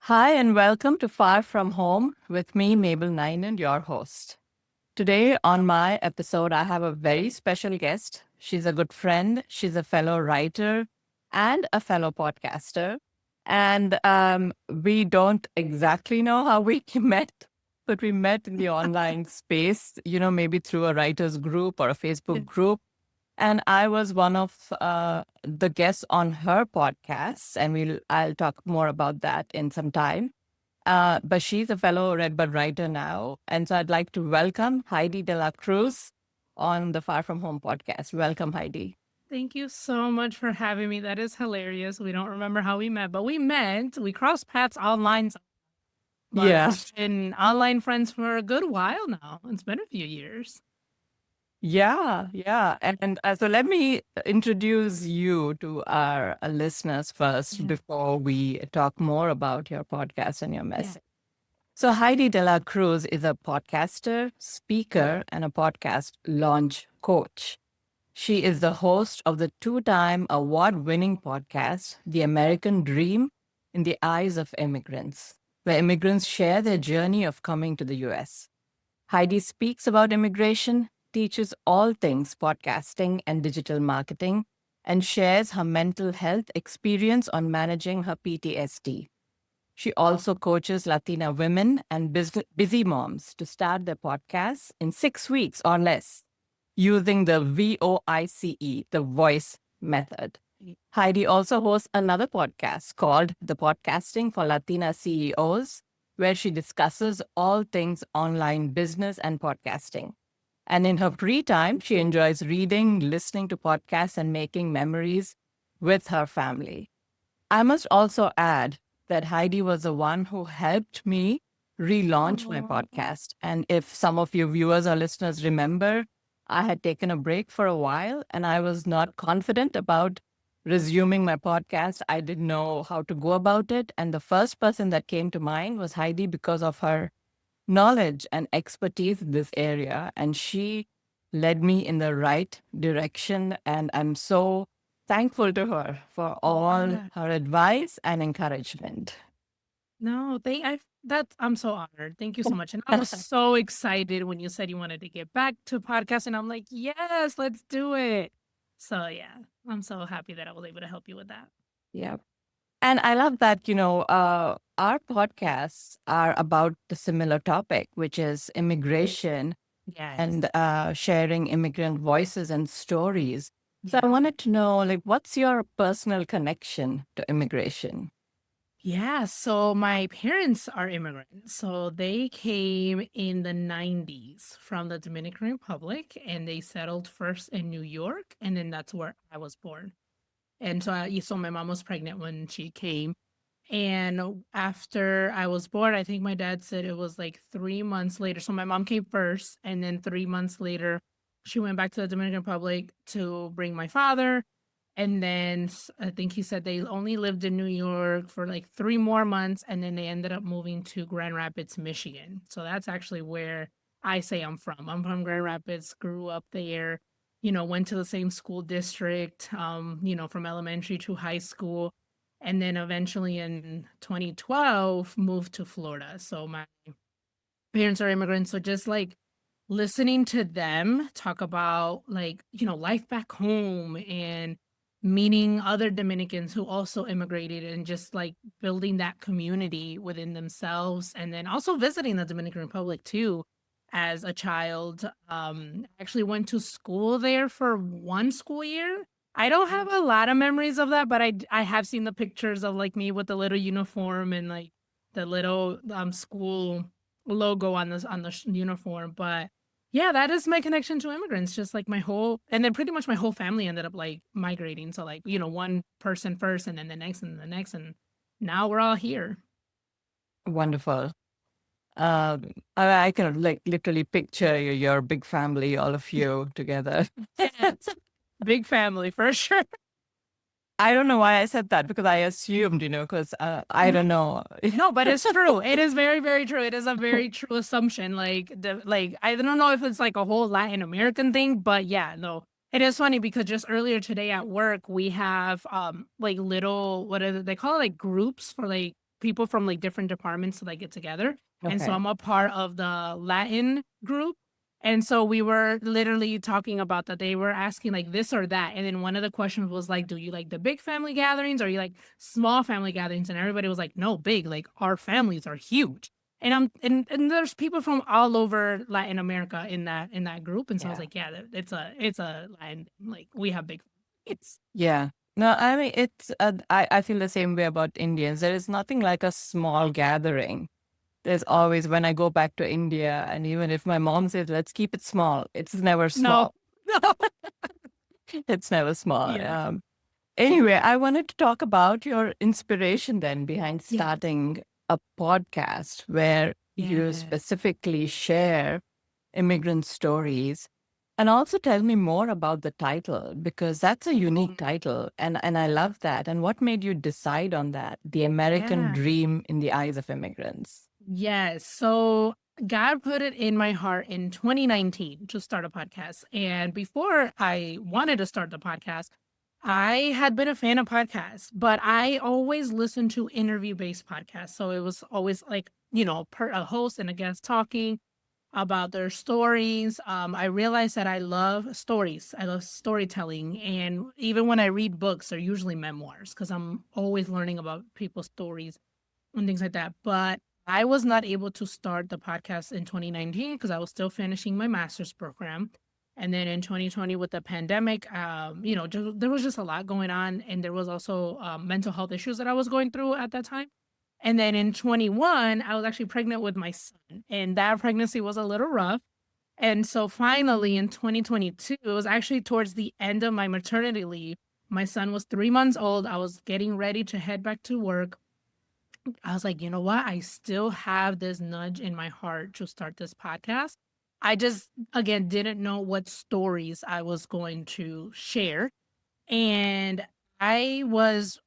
Hi, and welcome to Far From Home with me, Mabel Ninan, your host. Today, on my episode, I have a very special guest. She's a good friend, she's a fellow writer, and a fellow podcaster. And we don't exactly know how we met, but we met in the online space, maybe through a writer's group or a Yeah. Facebook group. And I was one of the guests on her podcast, and I'll talk more about that in some time. But she's a fellow Redbud writer now, and so I'd like to welcome Heidi De La Cruz on the Far From Home podcast. Welcome, Heidi. Thank you so much for having me. That is hilarious. We don't remember how we met, but we met. We crossed paths online, but Yeah. we've been online friends for a good while now. It's been a few years. Yeah. And so let me introduce you to our listeners first Yeah. before we talk more about your podcast and your Yeah. message. So, Heidi De La Cruz is a podcaster, speaker, and a podcast launch coach. She is the host of the two-time award-winning podcast, The American Dream in the Eyes of Immigrants, where immigrants share their journey of coming to the US. Heidi speaks about immigration, teaches all things podcasting and digital marketing, and shares her mental health experience on managing her PTSD. She also coaches Latina women and busy moms to start their podcasts in 6 weeks or less using the VOICE, the voice method. Heidi also hosts another podcast called The Podcasting for Latina CEOs, where she discusses all things online business and podcasting. And in her free time, she enjoys reading, listening to podcasts, and making memories with her family. I must also add that Heidi was the one who helped me relaunch my Oh, podcast. And if some of you viewers or listeners remember, I had taken a break for a while and I was not confident about resuming my podcast. I didn't know how to go about it. And the first person that came to mind was Heidi because of her knowledge and expertise in this area. And she led me in the right direction. And I'm so thankful to her for all yeah. her advice and encouragement. No, I'm so honored. Thank you so much. And I was so excited when you said you wanted to get back to podcasting. I'm like, yes, let's do it. So yeah, I'm so happy that I was able to help you with that. Yeah. And I love that, our podcasts are about the similar topic, which is immigration Yes. and sharing immigrant voices and stories. So I Yeah. wanted to know, like, what's your personal connection to immigration? Yeah, so my parents are immigrants. So they came in the 90s from the Dominican Republic and they settled first in New York. And then that's where I was born. And so my mom was pregnant when she came. And after I was born, I think my dad said it was like 3 months later. So my mom came first. And then 3 months later, she went back to the Dominican Republic to bring my father. And then I think he said they only lived in New York for like 3 more months, and then they ended up moving to Grand Rapids, Michigan. So that's actually where I say I'm from. I'm from Grand Rapids, grew up there, went to the same school district, from elementary to high school. And then eventually in 2012 moved to Florida. So my parents are immigrants. So just like listening to them talk about like, life back home and meeting other Dominicans who also immigrated and just like building that community within themselves and then also visiting the Dominican Republic too as a child. I actually went to school there for 1 school year. I don't have a lot of memories of that, but I have seen the pictures of like me with the little uniform and like the little school logo on the uniform. But yeah, that is my connection to immigrants. Just like and then pretty much my whole family ended up like migrating. So like, one person first and then the next and the next. And now we're all here. Wonderful. I can like literally picture your big family, all of you together. Yes. Big family for sure. I don't know why I said that because I assumed, because I No, don't know. no, but it's true. It is very, very true. It is a very true assumption. Like I don't know if it's like a whole Latin American thing, but yeah, no. It is funny because just earlier today at work we have like little what are they call it, like groups for like people from like different departments to like get together. And so Okay. I'm a part of the Latin group. And so we were literally talking about that. They were asking like this or that. And then one of the questions was like, do you like the big family gatherings or you like small family gatherings? And everybody was like, no, big. Like our families are huge. And there's people from all over Latin America in that group. And so I was Yeah. like, yeah, it's a Latin, like we have big it's Yeah. No, I mean, I feel the same way about Indians. There is nothing like a small gathering. There's always, when I go back to India, and even if my mom says, let's keep it small, it's never no, small. no. It's never small. Yeah. Anyway, I wanted to talk about your inspiration then behind Yeah. starting a podcast where you Yeah. specifically share immigrant stories. And also tell me more about the title because that's a unique title and I love that. And what made you decide on that? The American Yeah. Dream in the Eyes of Immigrants. Yes. So God put it in my heart in 2019 to start a podcast. And before I wanted to start the podcast, I had been a fan of podcasts, but I always listened to interview based podcasts. So it was always like, a host and a guest talking about their stories. I realized that I love stories. I love storytelling. And even when I read books, they're usually memoirs because I'm always learning about people's stories and things like that. But I was not able to start the podcast in 2019 because I was still finishing my master's program. And then in 2020 with the pandemic, there was just a lot going on. And there was also mental health issues that I was going through at that time. And then in 21, I was actually pregnant with my son. And that pregnancy was a little rough. And so finally in 2022, it was actually towards the end of my maternity leave. My son was 3 months old. I was getting ready to head back to work. I was like, you know what? I still have this nudge in my heart to start this podcast. I just, again, didn't know what stories I was going to share. And I was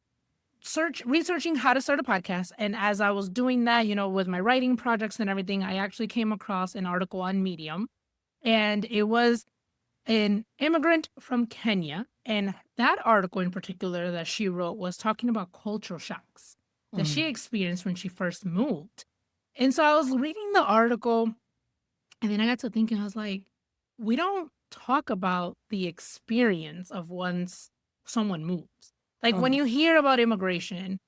researching how to start a podcast. And as I was doing that, with my writing projects and everything, I actually came across an article on Medium. And it was an immigrant from Kenya. And that article in particular that she wrote was talking about cultural shocks that she Mm. experienced when she first moved. And so I was reading the article and then I got to thinking, I was like, we don't talk about the experience of once someone moves. Like when Mm. you hear about immigration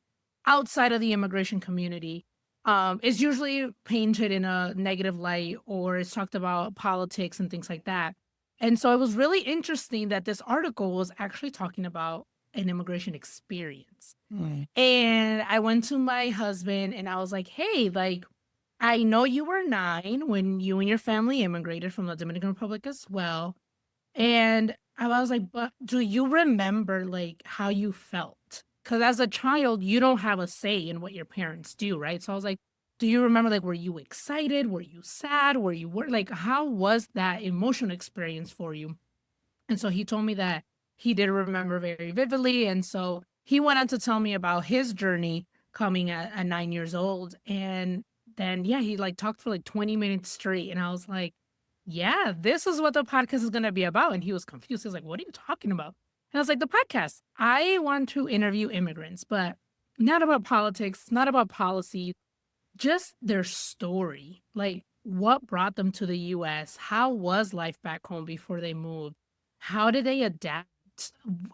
outside of the immigration community, it's usually painted in a negative light or it's talked about politics and things like that. And so it was really interesting that this article was actually talking about an immigration experience. Mm. And I went to my husband and I was like, hey, like, I know you were 9 when you and your family immigrated from the Dominican Republic as well. And I was like, but do you remember like how you felt? Because as a child, you don't have a say in what your parents do, right? So I was like, do you remember like were you excited? Were you sad? Were you like how was that emotional experience for you? And so he told me that he did remember very vividly. And so he went on to tell me about his journey coming at 9 years old. And then, yeah, he like talked for like 20 minutes straight. And I was like, yeah, this is what the podcast is going to be about. And he was confused. He was like, what are you talking about? And I was like, the podcast. I want to interview immigrants, but not about politics, not about policy, just their story. Like what brought them to the US? How was life back home before they moved? How did they adapt?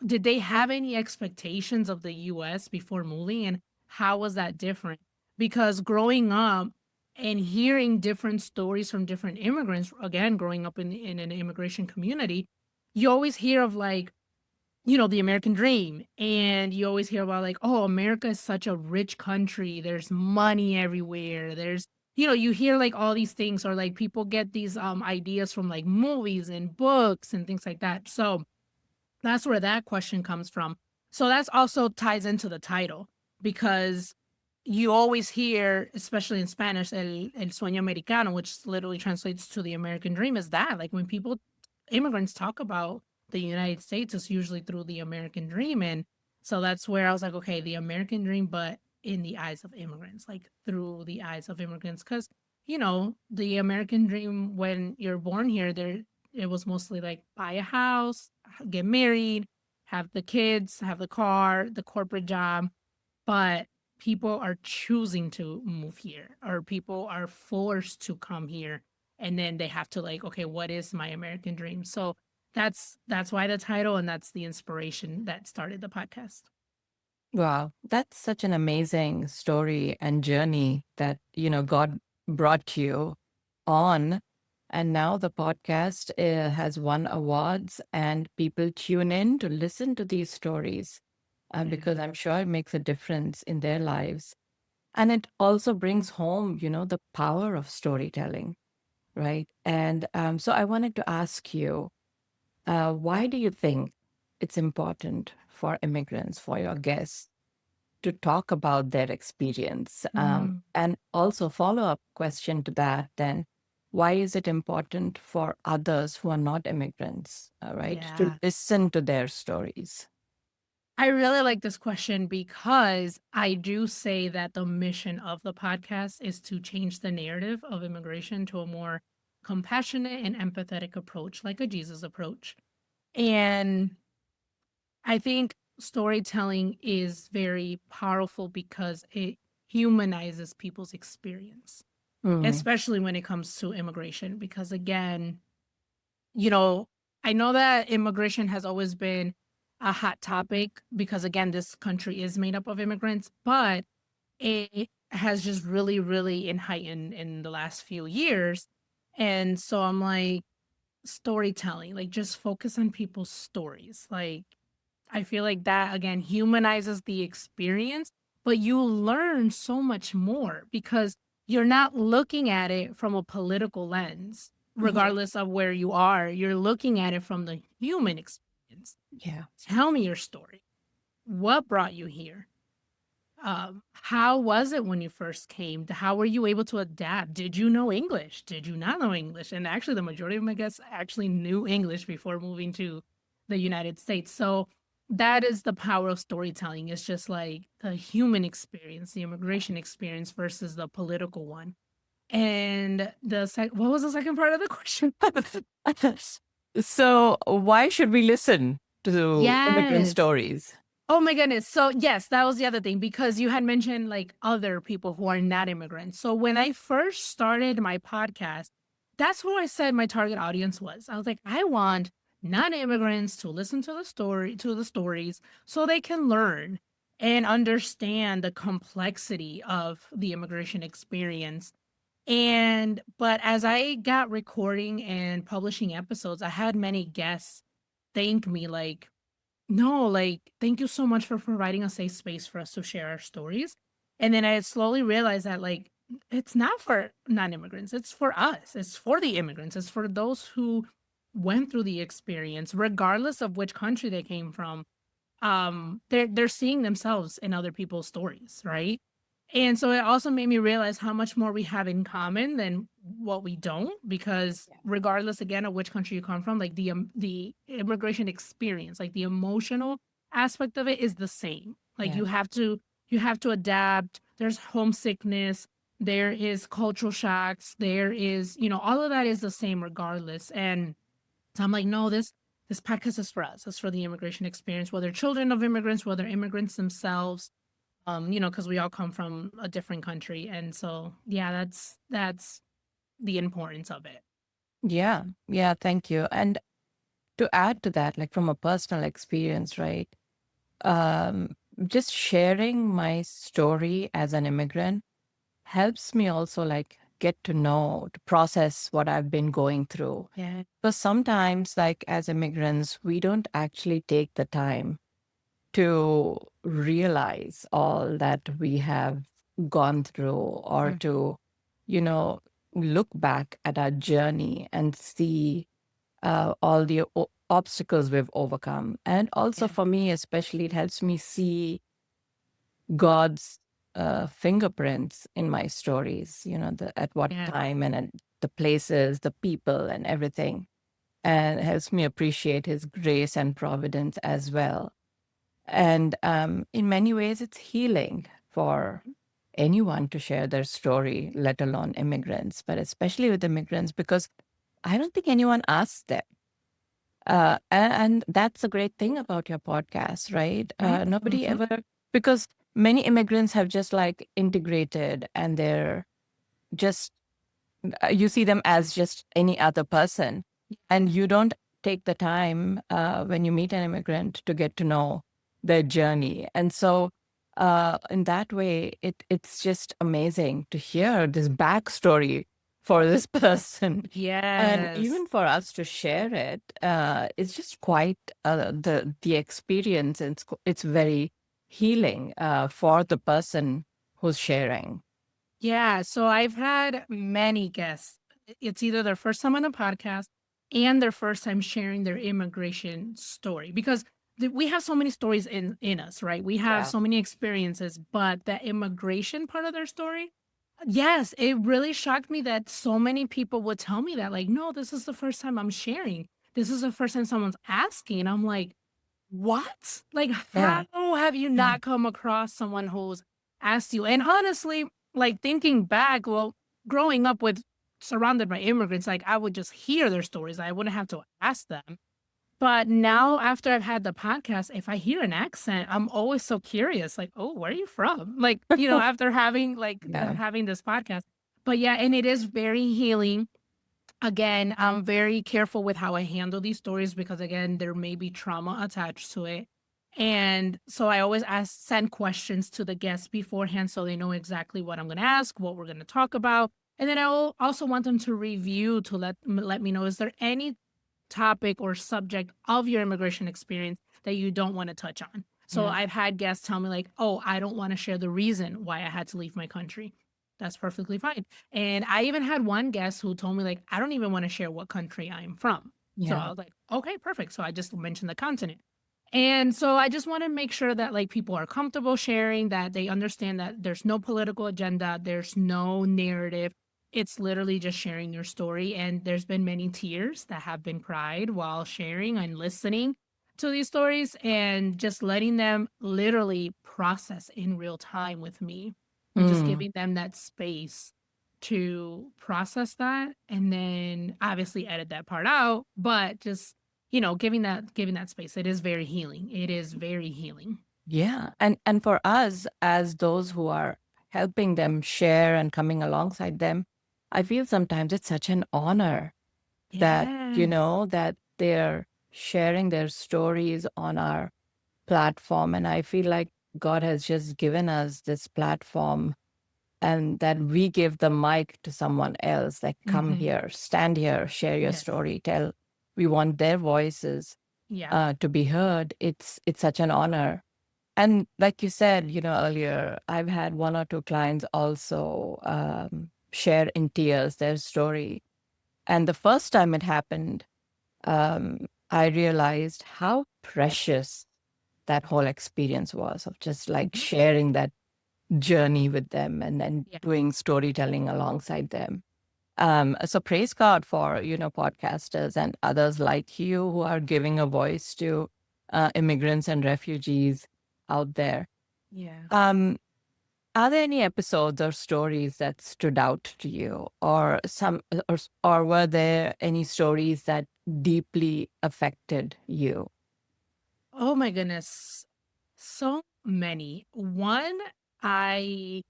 Did they have any expectations of the US before moving? And how was that different? Because growing up and hearing different stories from different immigrants, again, growing up in an immigration community, you always hear of like, the American dream. And you always hear about like, oh, America is such a rich country. There's money everywhere. You hear like all these things, or like people get these ideas from like movies and books and things like that. So that's where that question comes from. So that's also ties into the title because you always hear, especially in Spanish, el sueño americano, which literally translates to the American dream, is that like when immigrants talk about the United States, it's usually through the American dream. And so that's where I was like, okay, the American dream, but in the eyes of immigrants, like through the eyes of immigrants. Cause, the American dream when you're born here, it was mostly like buy a house, get married, have the kids, have the car, the corporate job. But people are choosing to move here or people are forced to come here, and then they have to like, okay, what is my American dream? So that's why the title, and that's the inspiration that started the podcast. Wow, that's such an amazing story and journey that, God brought you on. And now the podcast has won awards, and people tune in to listen to these stories Yeah. because I'm sure it makes a difference in their lives. And it also brings home, the power of storytelling, right? And so I wanted to ask you, why do you think it's important for immigrants, for your guests, to talk about their experience? Mm, And also, follow up question to that then, why is it important for others who are not immigrants, right, to yeah. listen to their stories? I really like this question because I do say that the mission of the podcast is to change the narrative of immigration to a more compassionate and empathetic approach, like a Jesus approach. And I think storytelling is very powerful because it humanizes people's experience, Mm, especially when it comes to immigration. Because again, you know, I know that immigration has always been a hot topic because, again, this country is made up of immigrants, but it has just really, really in heightened in the last few years. And so I'm like, storytelling, like just focus on people's stories. Like, I feel like that again humanizes the experience, but you learn so much more because you're not looking at it from a political lens, yeah. regardless of where you are. You're looking at it from the human experience. Yeah. Tell me your story. What brought you here? How was it when you first came? How were you able to adapt? Did you know English? Did you not know English? And actually, the majority of my guests actually knew English before moving to the United States. So that is the power of storytelling. It's just like the human experience, the immigration experience versus the political one. And what was the second part of the question? So, why should we listen to immigrant Yes. stories? Oh my goodness. So, yes, that was the other thing because you had mentioned like other people who are not immigrants. So, when I first started my podcast, that's who I said my target audience was. I was like, I want non-immigrants to listen to the stories so they can learn and understand the complexity of the immigration experience. And but as I got recording and publishing episodes, I had many guests thank me like, no, like, thank you so much for providing a safe space for us to share our stories. And then I slowly realized that, like, it's not for non immigrants, it's for us, it's for the immigrants, it's for those who went through the experience, regardless of which country they came from. They're seeing themselves in other people's stories, right? And so it also made me realize how much more we have in common than what we don't, because regardless again of which country you come from, like the immigration experience, like the emotional aspect of it is the same. Like Yeah. you have to adapt. There's homesickness, there is cultural shocks, there is, all of that is the same regardless. And so I'm like, no, this podcast is for us. It's for the immigration experience, whether children of immigrants, whether immigrants themselves, because we all come from a different country. And so yeah, that's the importance of it. Yeah. Yeah. Thank you. And to add to that, like from a personal experience, right? Um, just sharing my story as an immigrant helps me also like get to know, to process what I've been going through. Yeah. Because sometimes, like as immigrants, we don't actually take the time to realize all that we have gone through or Mm, to, you know, look back at our journey and see all the obstacles we've overcome. And also yeah. for me, especially, it helps me see God's fingerprints in my stories, at what Yeah. time and at the places, the people, and everything. And it helps me appreciate his grace and providence as well. And in many ways, it's healing for anyone to share their story, let alone immigrants, but especially with immigrants, because I don't think anyone asks them. And that's a great thing about your podcast, right? Mm-hmm. Nobody Mm-hmm. ever, because many immigrants have just like integrated and they're just you see them as just any other person, and you don't take the time when you meet an immigrant to get to know their journey. And so in that way it's just amazing to hear this backstory for this person, and Yes. even for us to share it. It's just quite the experience, and it's very healing for the person who's sharing. Yeah, so I've had many guests. It's either their first time on a podcast and their first time sharing their immigration story because we have so many stories in us, right? We have Yeah. so many experiences, but the immigration part of their story, yes, it really shocked me that so many people would tell me that, like, no, this is the first time I'm sharing. This is the first time someone's asking. I'm like, what? Like, Yeah. how have you not come across someone who's asked you? And honestly, like thinking back, well, growing up with surrounded by immigrants, like I would just hear their stories. I wouldn't have to ask them. But now, after I've had the podcast, if I hear an accent, I'm always so curious, like, oh, where are you from? Like, after having Yeah. having this podcast. But yeah, and it is very healing. Again, I'm very careful with how I handle these stories because again, there may be trauma attached to it. And so I always send questions to the guests beforehand so they know exactly what I'm going to ask, what we're going to talk about. And then also want them to review to let me know, is there any topic or subject of your immigration experience that you don't want to touch on? So Yeah. I've had guests tell me like, "Oh, I don't want to share the reason why I had to leave my country." That's perfectly fine. And I even had one guest who told me like, "I don't even want to share what country I'm from." So I Yeah. was like, "Okay, perfect." So I just mentioned the continent. And so I just want to make sure that like people are comfortable sharing, that they understand that there's no political agenda, there's no narrative. It's literally just sharing your story. And there's been many tears that have been cried while sharing and listening to these stories and just letting them literally process in real time with me and just Mm. giving them that space to process that and then obviously edit that part out, but just giving that space. It is very healing. It is very healing. Yeah. And for us, as those who are helping them share and coming alongside them, I feel sometimes it's such an honor that, Yeah. that they're sharing their stories on our platform. And I feel like God has just given us this platform, and that we give the mic to someone else, like, come Mhm. here, stand here, share your Yes. story, tell. We want their voices Yeah. to be heard. It's such an honor. And like you said, earlier, I've had one or two clients also share in tears their story. And the first time it happened, I realized how precious that whole experience was, of just like Mhm. sharing that journey with them and then Yeah. doing storytelling alongside them. So praise God for, podcasters and others like you who are giving a voice to immigrants and refugees out there. Yeah. Um, are there any episodes or stories that stood out to you, or or were there any stories that deeply affected you? Oh my goodness. So many. One, I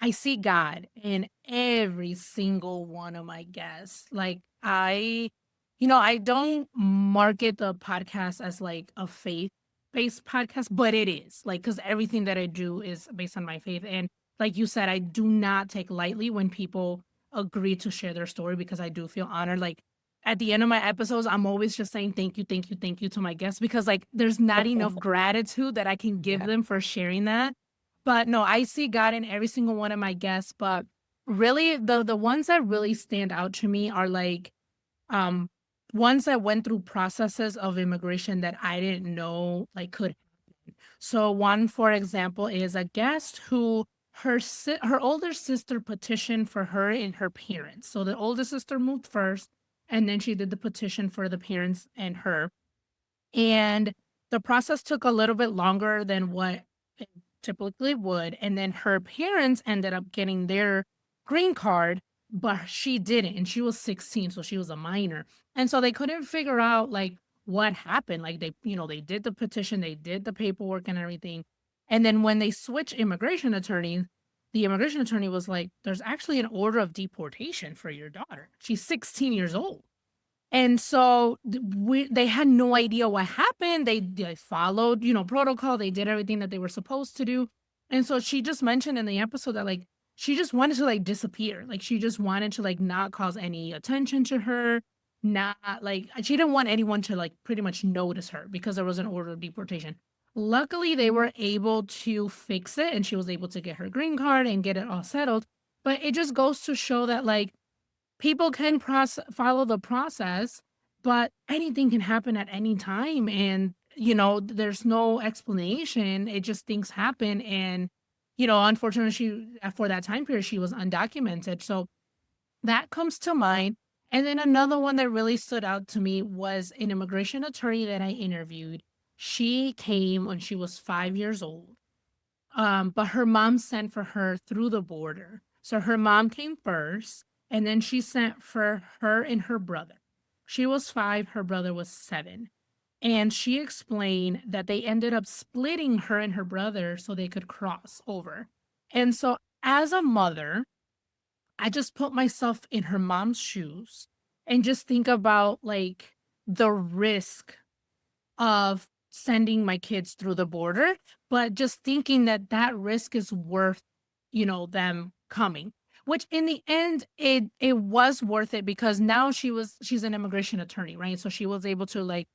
I see God in every single one of my guests. Like I don't market the podcast as like a faith-based podcast, but it is. Like cuz everything that I do is based on my faith and like you said I do not take lightly when people agree to share their story because I do feel honored. Like at the end of my episodes, I'm always just saying thank you, thank you, thank you to my guests because like there's not enough gratitude that I can give Yeah. them for sharing that. But no, I see God in every single one of my guests, but really the ones that really stand out to me are like um ones that went through processes of immigration that I didn't know like could. So one for example is a guest who her older sister petitioned for her and her parents. So the older sister moved first and then she did the petition for the parents and her. And the process took a little bit longer than what it typically would, and then her parents ended up getting their green card, but she didn't, and she was 16, so she was a minor. And so they couldn't figure out, like, what happened. Like, they did the petition, they did the paperwork and everything, And then when they switch immigration attorney, the immigration attorney was like, there's actually an order of deportation for your daughter. She's 16 years old. And so they had no idea what happened. They followed, protocol. They did everything that they were supposed to do. And so she just mentioned in the episode that like she just wanted to like disappear. Like she just wanted to like not cause any attention to her. Not like she didn't want anyone to like pretty much notice her because there was an order of deportation. Luckily, they were able to fix it and she was able to get her green card and get it all settled. But it just goes to show that like people can follow the process, but anything can happen at any time. And, there's no explanation. It just things happen. And, unfortunately, for that time period, she was undocumented. So that comes to mind. And then another one that really stood out to me was an immigration attorney that I interviewed. She came when she was 5 years old. But her mom sent for her through the border. So her mom came first, and then she sent for her and her brother. She was 5, her brother was 7. And she explained that they ended up splitting her and her brother so they could cross over. And so, as a mother, I just put myself in her mom's shoes and just think about like the risk of sending my kids through the border, but just thinking that that risk is worth, them coming. Which in the end, it was worth it because now she's an immigration attorney, right? So she was able to like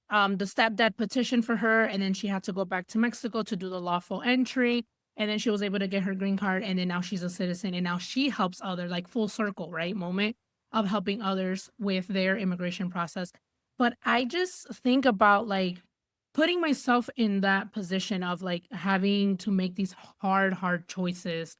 the stepdad petition for her, and then she had to go back to Mexico to do the lawful entry. And then she was able to get her green card, and then now she's a citizen, and now she helps other like full circle, right? Moment of helping others with their immigration process. But I just think about like putting myself in that position of like having to make these hard choices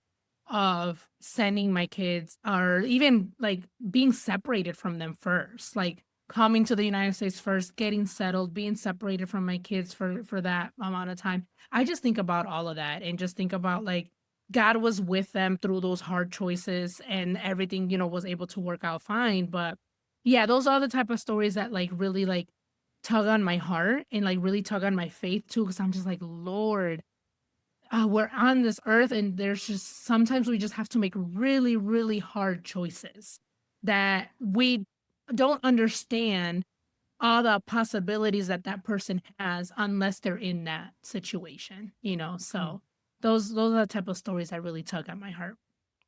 of sending my kids or even like being separated from them first, like coming to the United States first, getting settled, being separated from my kids for that amount of time. I just think about all of that and just think about like God was with them through those hard choices and everything, was able to work out fine. But yeah, those are the type of stories that like really like tug on my heart and like really tug on my faith too. Cause I'm just like, Lord, we're on this earth and there's just sometimes we just have to make really, really hard choices that we don't understand all the possibilities that that person has unless they're in that situation. Mm. So those are the type of stories that really tug at my heart.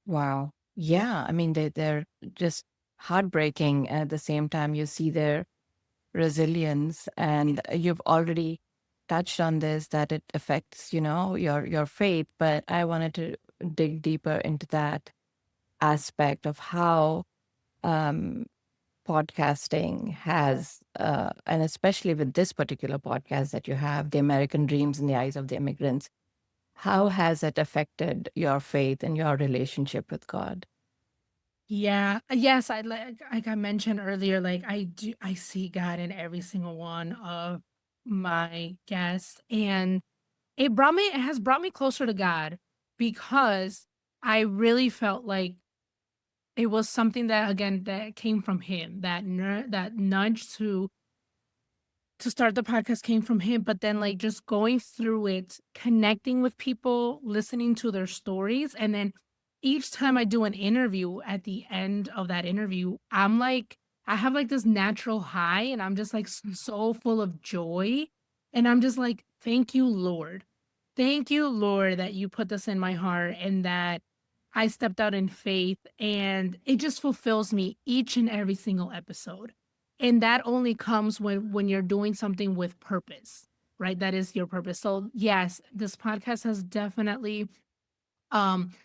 Wow. Yeah. I mean, they're just heartbreaking. And at the same time, you see their resilience. And you've already touched on this, that it affects, your faith. But I wanted to dig deeper into that aspect of how um, podcasting has, and especially with this particular podcast that you have, The American Dreams in the Eyes of the Immigrants, how has it affected your faith and your relationship with God? Yeah. Yes, like I mentioned earlier, like I see God in every single one of my guests. And it has brought me closer to God because I really felt like it was something that again that came from him. That nudge to start the podcast came from him, but then like just going through it, connecting with people, listening to their stories, and then each time I do an interview, at the end of that interview, I'm like I have like this natural high and I'm just like so full of joy, and I'm just like thank you, Lord. Thank you, Lord, that you put this in my heart and that I stepped out in faith, and it just fulfills me each and every single episode. And that only comes when you're doing something with purpose, right? That is your purpose. So yes, this podcast has definitely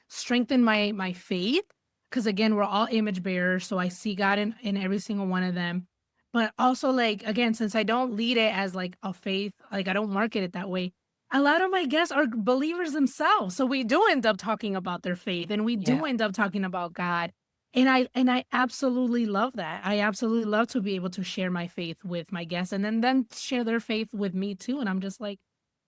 strengthen my faith because again we're all image bearers, so I see God in every single one of them. But also like again, since I don't lead it as like a faith, like I don't market it that way, a lot of my guests are believers themselves, so we do end up talking about their faith and we Yeah. do end up talking about God. And I absolutely love that. I absolutely love to be able to share my faith with my guests and then share their faith with me too. And I'm just like,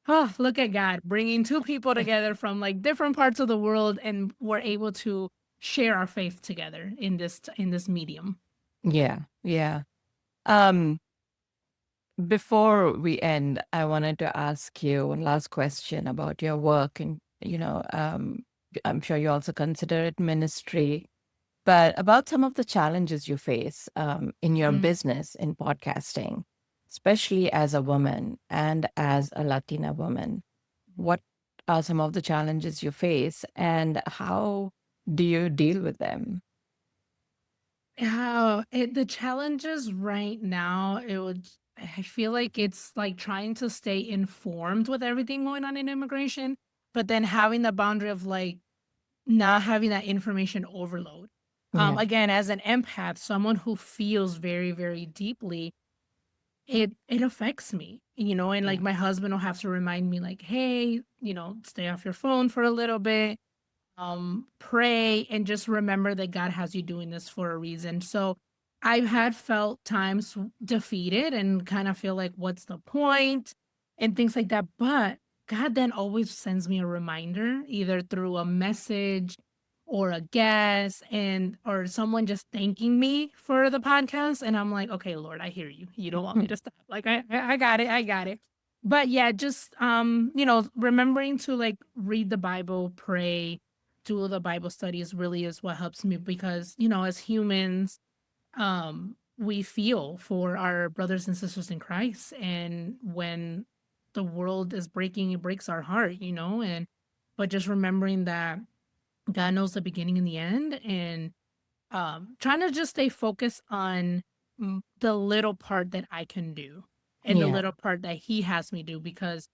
oh, look at God bringing two people together from like different parts of the world, and we're able to share our faith together in this medium. Yeah. Yeah. Um, Before we end, I wanted to ask you one last question about your work. And, I'm sure you also consider it ministry, but about some of the challenges you face in your Mm. business in podcasting, especially as a woman and as a Latina woman. What are some of the challenges you face and how do you deal with them? The challenges right now, I feel like it's like trying to stay informed with everything going on in immigration, but then having the boundary of like not having that information overload. Yeah. Again, as an empath, someone who feels very, very deeply, it affects me, and Yeah. like my husband will have to remind me, like, hey, stay off your phone for a little bit, pray and just remember that God has you doing this for a reason. So I've had felt times defeated and kind of feel like, what's the point? And things like that. But God then always sends me a reminder, either through a message or a guest and or someone just thanking me for the podcast. And I'm like, okay, Lord, I hear you. You don't want me to stop. Like I got it. I got it. But yeah, just remembering to like read the Bible, pray, do the Bible studies really is what helps me because, as humans, we feel for our brothers and sisters in Christ. And when the world is breaking, it breaks our heart, but just remembering that God knows the beginning and the end and trying to just stay focused on the little part that I can do and the Yeah. little part that he has me do because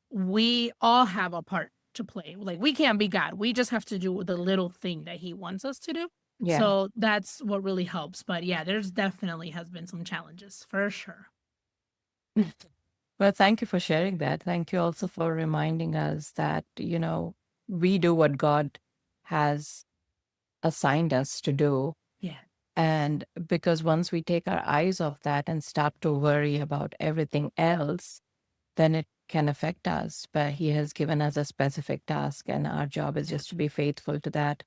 we all have a part to play. Like we can't be God. We just have to do the little thing that he wants us to do. Yeah. So that's what really helps. But yeah, there's definitely has been some challenges for sure. Well, thank you for sharing that. Thank you also for reminding us that, we do what God has assigned us to do. Yeah. And because once we take our eyes off that and start to worry about everything else, then it can affect us. But He has given us a specific task, and our job is Yeah. just to be faithful to that.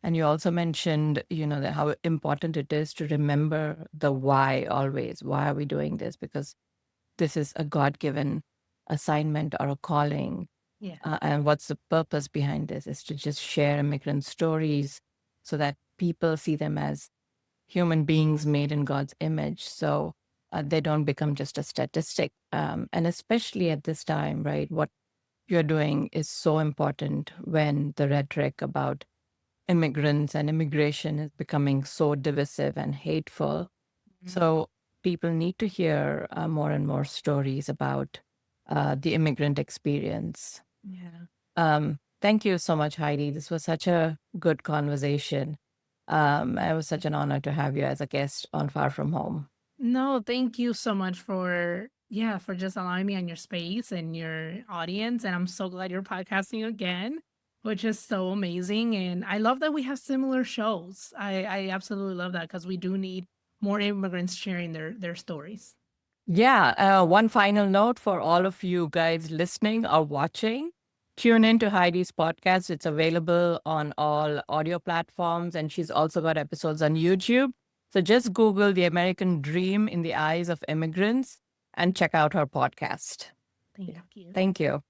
And you also mentioned, that how important it is to remember the why always. Why are we doing this? Because this is a God given assignment or a calling. Yeah. And what's the purpose behind this is to just share immigrant stories so that people see them as human beings made in God's image. So they don't become just a statistic. And especially at this time, right? What you're doing is so important when the rhetoric about immigrants and immigration is becoming so divisive and hateful. Mhm. So people need to hear more and more stories about the immigrant experience. Yeah. Thank you so much, Heidi. This was such a good conversation. It was such an honor to have you as a guest on Far From Home. No, thank you so much for just allowing me on your space and your audience. And I'm so glad you're podcasting again, which is so amazing. And I love that we have similar shows. I absolutely love that because we do need more immigrants sharing their stories. Yeah, one final note for all of you guys listening or watching. Tune in to Heidi's podcast. It's available on all audio platforms, and she's also got episodes on YouTube. So just Google The American Dream in the Eyes of Immigrants and check out her podcast. Thank Yeah. you. Thank you.